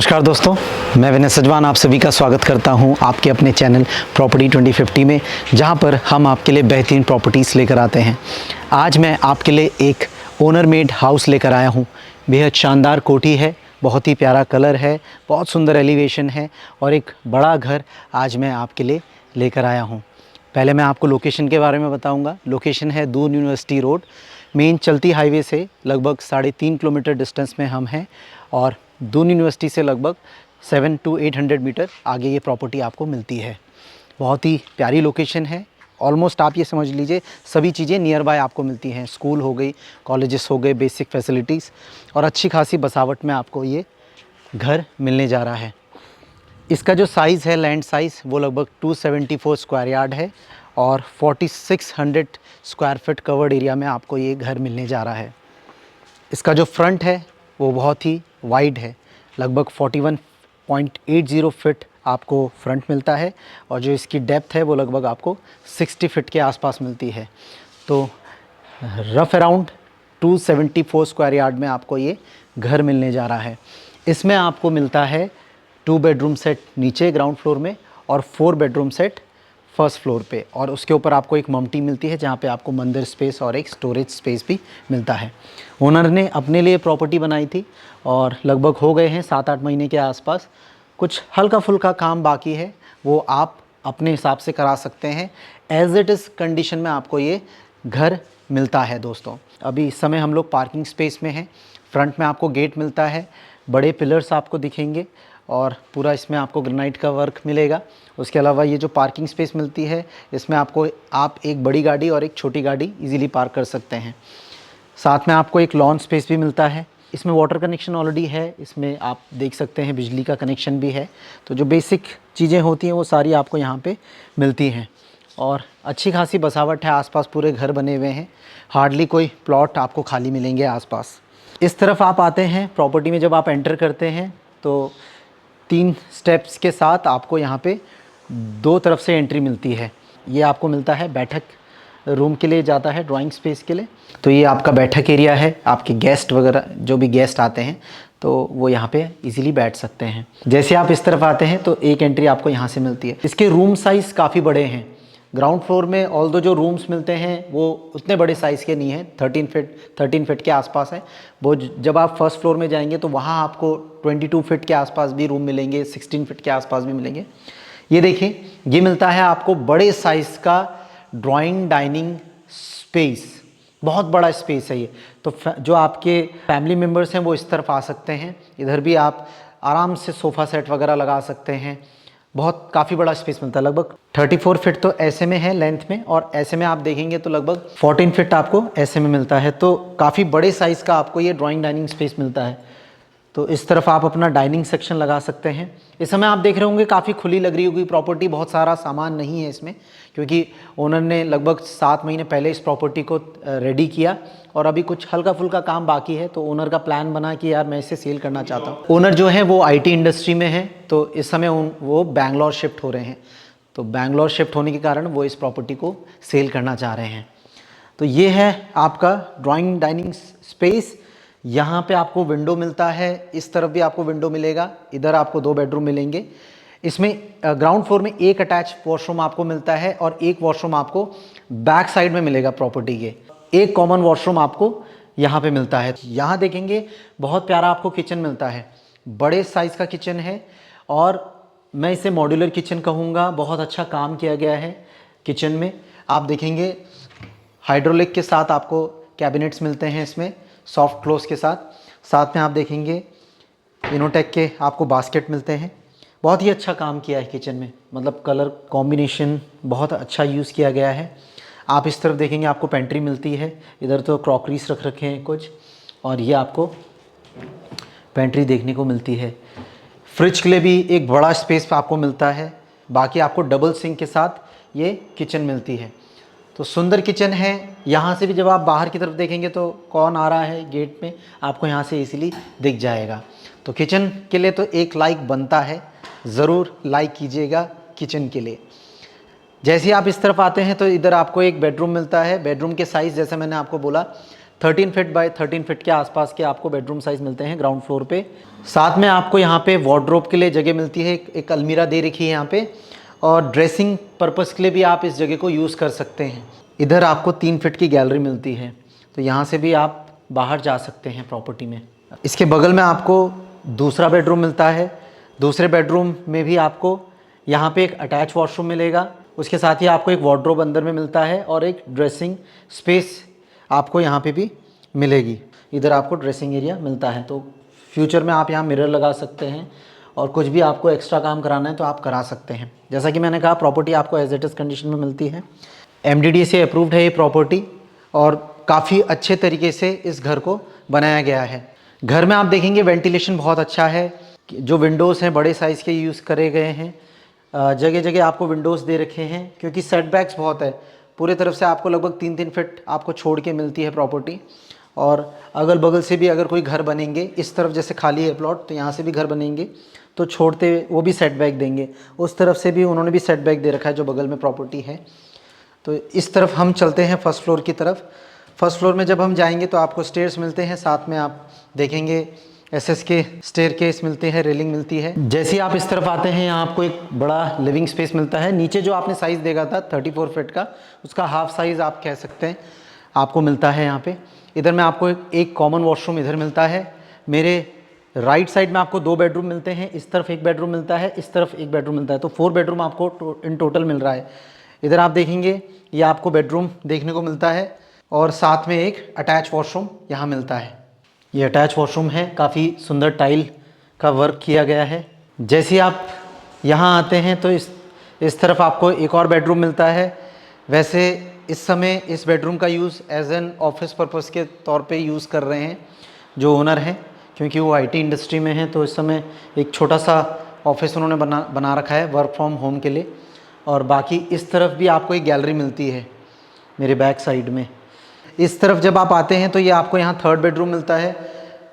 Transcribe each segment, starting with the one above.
नमस्कार दोस्तों, मैं विनय सजवान आप सभी का स्वागत करता हूं आपके अपने चैनल प्रॉपर्टी 2050 में, जहां पर हम आपके लिए बेहतरीन प्रॉपर्टीज़ लेकर आते हैं। आज मैं आपके लिए एक ओनर मेड हाउस लेकर आया हूं। बेहद शानदार कोठी है, बहुत ही प्यारा कलर है, बहुत सुंदर एलिवेशन है और एक बड़ा घर आज मैं आपके लिए लेकर आया हूँ। पहले मैं आपको लोकेशन के बारे में बताऊँगा। लोकेशन है दून यूनिवर्सिटी रोड, मेन चलती हाईवे से लगभग 3.5 किलोमीटर डिस्टेंस में हम हैं और दून यूनिवर्सिटी से लगभग 700 to 800 मीटर आगे ये प्रॉपर्टी आपको मिलती है। बहुत ही प्यारी लोकेशन है। ऑलमोस्ट आप ये समझ लीजिए सभी चीज़ें नियर बाय आपको मिलती हैं। स्कूल हो गई, कॉलेजेस हो गए, बेसिक फैसिलिटीज़ और अच्छी खासी बसावट में आपको ये घर मिलने जा रहा है। इसका जो साइज़ है, लैंड साइज़, वो लगभग 274 स्क्वायर यार्ड है और 4600 स्क्वायर फीट कवर्ड एरिया में आपको ये घर मिलने जा रहा है। इसका जो फ्रंट है वो बहुत ही वाइड है, लगभग 41.80 फीट आपको फ्रंट मिलता है और जो इसकी डेप्थ है वो लगभग आपको 60 फीट के आसपास मिलती है। तो रफ अराउंड 274 स्क्वायर यार्ड में आपको ये घर मिलने जा रहा है। इसमें आपको मिलता है 2 बेडरूम सेट नीचे ग्राउंड फ्लोर में और 4 बेडरूम सेट फर्स्ट फ्लोर पे, और उसके ऊपर आपको एक मम्टी मिलती है जहाँ पे आपको मंदिर स्पेस और एक स्टोरेज स्पेस भी मिलता है। ओनर ने अपने लिए प्रॉपर्टी बनाई थी और लगभग हो गए हैं 7-8 महीने के आसपास। कुछ हल्का फुल्का काम बाकी है, वो आप अपने हिसाब से करा सकते हैं। एज इट इज़ कंडीशन में आपको ये घर मिलता है। दोस्तों, अभी इस समय हम लोग पार्किंग स्पेस में हैं। फ्रंट में आपको गेट मिलता है, बड़े पिलर्स आपको दिखेंगे और पूरा इसमें आपको ग्रेनाइट का वर्क मिलेगा। उसके अलावा ये जो पार्किंग स्पेस मिलती है, इसमें आपको आप एक बड़ी गाड़ी और एक छोटी गाड़ी इजीली पार्क कर सकते हैं। साथ में आपको एक लॉन स्पेस भी मिलता है। इसमें वाटर कनेक्शन ऑलरेडी है, इसमें आप देख सकते हैं बिजली का कनेक्शन भी है। तो जो बेसिक चीज़ें होती हैं वो सारी आपको यहाँ पे मिलती हैं और अच्छी खासी बसावट है। आसपास पूरे घर बने हुए हैं, हार्डली कोई प्लॉट आपको खाली मिलेंगे आसपास। इस तरफ आप आते हैं प्रॉपर्टी में, जब आप एंटर करते हैं तो 3 स्टेप्स के साथ आपको यहाँ पे 2 तरफ से एंट्री मिलती है। ये आपको मिलता है बैठक रूम के लिए, जाता है ड्राइंग स्पेस के लिए। तो ये आपका बैठक एरिया है, आपके गेस्ट वगैरह जो भी गेस्ट आते हैं तो वो यहाँ पे इजीली बैठ सकते हैं। जैसे आप इस तरफ आते हैं तो एक एंट्री आपको यहाँ से मिलती है। इसके रूम साइज़ काफ़ी बड़े हैं। ग्राउंड फ्लोर में ऑल्दो जो रूम्स मिलते हैं वो उतने बड़े साइज़ के नहीं हैं, 13 फीट के आसपास है वो। जब आप फर्स्ट फ्लोर में जाएंगे तो वहाँ आपको 22 फीट के आसपास भी रूम मिलेंगे, 16 फीट के आसपास भी मिलेंगे। ये देखिए, ये मिलता है आपको बड़े साइज़ का ड्राइंग डाइनिंग स्पेस, बहुत बड़ा स्पेस है ये। तो जो आपके फैमिली मेम्बर्स हैं वो इस तरफ आ सकते हैं। इधर भी आप आराम से सोफ़ा सेट वगैरह लगा सकते हैं। बहुत काफ़ी बड़ा स्पेस मिलता है, लगभग 34 फीट तो ऐसे में है लेंथ में, और ऐसे में आप देखेंगे तो लगभग 14 फीट आपको ऐसे में मिलता है। तो काफ़ी बड़े साइज़ का आपको ये ड्राइंग डाइनिंग स्पेस मिलता है। तो इस तरफ आप अपना डाइनिंग सेक्शन लगा सकते हैं। इस समय आप देख रहे होंगे काफ़ी खुली लग रही होगी प्रॉपर्टी, बहुत सारा सामान नहीं है इसमें, क्योंकि ओनर ने लगभग 7 महीने पहले इस प्रॉपर्टी को रेडी किया और अभी कुछ हल्का फुल्का काम बाकी है। तो ओनर का प्लान बना कि यार मैं इसे सेल करना चाहता हूँ। ओनर जो है वो IT इंडस्ट्री में है, तो इस समय वो बैंगलोर शिफ्ट हो रहे हैं। तो बैंगलोर शिफ्ट होने के कारण वो इस प्रॉपर्टी को सेल करना चाह रहे हैं। तो ये है आपका ड्राइंग डाइनिंग स्पेस। यहाँ पे आपको विंडो मिलता है, इस तरफ भी आपको विंडो मिलेगा, इधर आपको 2 बेडरूम मिलेंगे। इसमें ग्राउंड फ्लोर में एक अटैच वॉशरूम आपको मिलता है और एक वॉशरूम आपको बैक साइड में मिलेगा प्रॉपर्टी के। एक कॉमन वॉशरूम आपको यहाँ पे मिलता है। यहाँ देखेंगे बहुत प्यारा आपको किचन मिलता है, बड़े साइज़ का किचन है और मैं इसे मॉड्यूलर किचन कहूँगा। बहुत अच्छा काम किया गया है किचन में। आप देखेंगे हाइड्रोलिक के साथ आपको कैबिनेट्स मिलते हैं इसमें, सॉफ्ट क्लोज के साथ। साथ में आप देखेंगे इनोटेक के आपको बास्केट मिलते हैं। बहुत ही अच्छा काम किया है किचन में, मतलब कलर कॉम्बिनेशन बहुत अच्छा यूज़ किया गया है। आप इस तरफ देखेंगे आपको पेंट्री मिलती है, इधर तो क्रॉकरीज रख रखे हैं कुछ, और ये आपको पेंट्री देखने को मिलती है। फ्रिज के लिए भी एक बड़ा स्पेस आपको मिलता है। बाकी आपको डबल सिंक के साथ ये किचन मिलती है। तो सुंदर किचन है। यहाँ से भी जब आप बाहर की तरफ देखेंगे तो कौन आ रहा है गेट में, आपको यहाँ से इजीली दिख जाएगा। तो किचन के लिए तो एक लाइक बनता है, ज़रूर लाइक कीजिएगा किचन के लिए। जैसे ही आप इस तरफ आते हैं तो इधर आपको एक बेडरूम मिलता है। बेडरूम के साइज़ जैसे मैंने आपको बोला 13 फीट बाय 13 फीट के आसपास के आपको बेडरूम साइज़ मिलते हैं ग्राउंड फ्लोर पे। साथ में आपको यहाँ पे वार्डरोब के लिए जगह मिलती है, एक अलमीरा दे रखी है यहाँ पे, और ड्रेसिंग पर्पज़ के लिए भी आप इस जगह को यूज़ कर सकते हैं। इधर आपको 3 फीट की गैलरी मिलती है, तो यहाँ से भी आप बाहर जा सकते हैं प्रॉपर्टी में। इसके बगल में आपको दूसरा बेडरूम मिलता है। दूसरे बेडरूम में भी आपको यहाँ पे एक अटैच वॉशरूम मिलेगा, उसके साथ ही आपको एक वार्डरोब अंदर में मिलता है और एक ड्रेसिंग स्पेस आपको यहाँ पे भी मिलेगी। इधर आपको ड्रेसिंग एरिया मिलता है, तो फ्यूचर में आप यहाँ मिरर लगा सकते हैं और कुछ भी आपको एक्स्ट्रा काम कराना है तो आप करा सकते हैं। जैसा कि मैंने कहा, प्रॉपर्टी आपको एज इट इज़ कंडीशन में मिलती है। MDDA से अप्रूव्ड है ये प्रॉपर्टी और काफ़ी अच्छे तरीके से इस घर को बनाया गया है। घर में आप देखेंगे वेंटिलेशन बहुत अच्छा है, जो विंडोज़ हैं बड़े साइज़ के यूज़ करे गए हैं। जगह जगह आपको विंडोज़ दे रखे हैं, क्योंकि सेटबैक्स बहुत है। पूरे तरफ से आपको लगभग 3-3 फीट आपको छोड़ के मिलती है प्रॉपर्टी, और अगल बगल से भी अगर कोई घर बनेंगे, इस तरफ जैसे खाली है प्लॉट तो यहाँ से भी घर बनेंगे तो छोड़ते वो भी सेटबैक देंगे, उस तरफ से भी उन्होंने भी सेटबैक दे रखा है जो बगल में प्रॉपर्टी है। तो इस तरफ हम चलते हैं फर्स्ट फ्लोर की तरफ। फर्स्ट फ्लोर में जब हम जाएंगे तो आपको स्टेयर्स मिलते हैं, साथ में आप देखेंगे SS के स्टेयर केस मिलते हैं, रेलिंग मिलती है। जैसे ही आप इस तरफ आते हैं, यहाँ आपको एक बड़ा लिविंग स्पेस मिलता है। नीचे जो आपने साइज़ देखा था 34 फीट का, उसका हाफ साइज़ आप कह सकते हैं आपको मिलता है यहाँ पे। इधर में आपको एक कॉमन वॉशरूम इधर मिलता है। मेरे राइट साइड में आपको 2 बेडरूम मिलते हैं, इस तरफ 1 बेडरूम मिलता है, इस तरफ 1 बेडरूम मिलता है, तो 4 बेडरूम आपको इन टोटल मिल रहा है। इधर आप देखेंगे ये आपको बेडरूम देखने को मिलता है, और साथ में एक अटैच वॉशरूम यहाँ मिलता है। ये अटैच वॉशरूम है, काफ़ी सुंदर टाइल का वर्क किया गया है। जैसे आप यहाँ आते हैं तो इस तरफ आपको एक और बेडरूम मिलता है। वैसे इस समय इस बेडरूम का use as an office purpose के तौर पे यूज़ कर रहे हैं जो ओनर हैं, क्योंकि वो IT इंडस्ट्री में हैं, तो इस समय एक छोटा सा ऑफिस उन्होंने बना रखा है वर्क फ्रॉम होम के लिए। और बाकी इस तरफ भी आपको एक गैलरी मिलती है मेरे बैक साइड में। इस तरफ जब आप आते हैं तो ये आपको यहाँ 3rd बेडरूम मिलता है।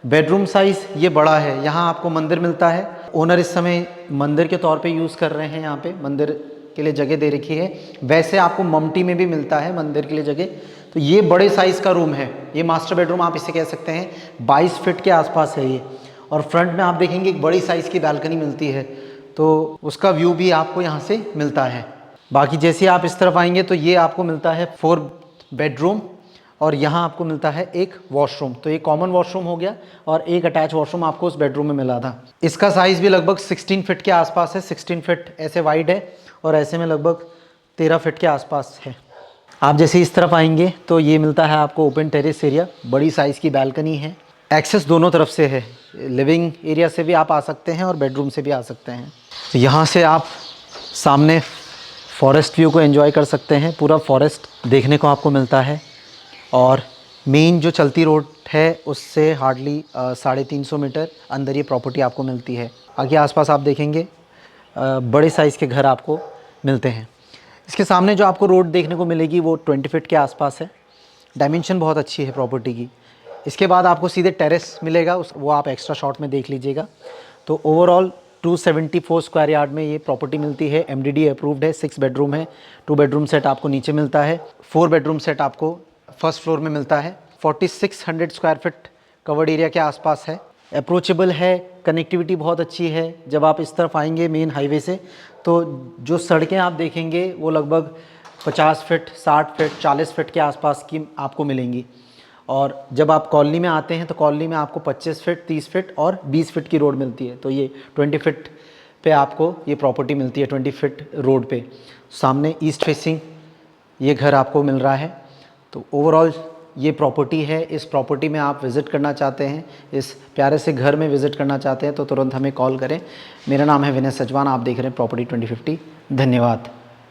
बेडरूम साइज़ ये बड़ा है। यहाँ आपको मंदिर मिलता है, ओनर इस समय मंदिर के तौर पे यूज़ कर रहे हैं, यहाँ पे मंदिर के लिए जगह दे रखी है। वैसे आपको ममटी में भी मिलता है मंदिर के लिए जगह। तो ये बड़े साइज़ का रूम है, ये मास्टर बेडरूम आप इसे कह सकते हैं। 22 फीट के आसपास है ये, और फ्रंट में आप देखेंगे एक बड़ी साइज़ की बालकनी मिलती है, तो उसका व्यू भी आपको यहाँ से मिलता है। बाकी जैसे आप इस तरफ आएंगे तो ये आपको मिलता है 4 बेडरूम, और यहाँ आपको मिलता है एक वॉशरूम। तो ये कॉमन वॉशरूम हो गया, और एक अटैच वॉशरूम आपको उस बेडरूम में मिला था। इसका साइज़ भी लगभग 16 फीट के आसपास है। 16 फीट ऐसे वाइड है, और ऐसे में लगभग 13 फीट के आसपास है। आप जैसे इस तरफ आएंगे तो ये मिलता है आपको ओपन टेरेस एरिया, बड़ी साइज़ की बालकनी है। एक्सेस दोनों तरफ से है, लिविंग एरिया से भी आप आ सकते हैं और बेडरूम से भी आ सकते हैं। तो यहाँ से आप सामने फॉरेस्ट व्यू को एंजॉय कर सकते हैं। पूरा फॉरेस्ट देखने को आपको मिलता है, और मेन जो चलती रोड है उससे हार्डली 350 मीटर अंदर ये प्रॉपर्टी आपको मिलती है। आगे आसपास आप देखेंगे बड़े साइज़ के घर आपको मिलते हैं। इसके सामने जो आपको रोड देखने को मिलेगी वो 20 फीट के आसपास है। डायमेंशन बहुत अच्छी है प्रॉपर्टी की। इसके बाद आपको सीधे टेरेस मिलेगा, वो आप एक्स्ट्रा शॉट में देख लीजिएगा। तो ओवरऑल 274 स्क्वायर यार्ड में ये प्रॉपर्टी मिलती है। MDDA अप्रूव्ड है। 6 बेडरूम है, 2 बेडरूम सेट आपको नीचे मिलता है, 4 बेडरूम सेट आपको फर्स्ट फ्लोर में मिलता है। 4600 स्क्वायर फीट कवर्ड एरिया के आसपास है। अप्रोचेबल है, कनेक्टिविटी बहुत अच्छी है। जब आप इस तरफ आएंगे मेन हाईवे से, तो जो सड़कें आप देखेंगे वो लगभग 50 फीट, 60 फीट, 40 फीट के आसपास की आपको मिलेंगी। और जब आप कॉलोनी में आते हैं तो कॉलोनी में आपको 25 फीट, 30 फीट और 20 फीट की रोड मिलती है। तो ये 20 फीट पे आपको ये प्रॉपर्टी मिलती है, 20 फीट रोड पे। सामने ईस्ट फेसिंग ये घर आपको मिल रहा है। तो ओवरऑल ये प्रॉपर्टी है। इस प्रॉपर्टी में आप विज़िट करना चाहते हैं, इस प्यारे से घर में विज़िट करना चाहते हैं, तो तुरंत हमें कॉल करें। मेरा नाम है विनय सजवान, आप देख रहे हैं प्रॉपर्टी 2050। धन्यवाद।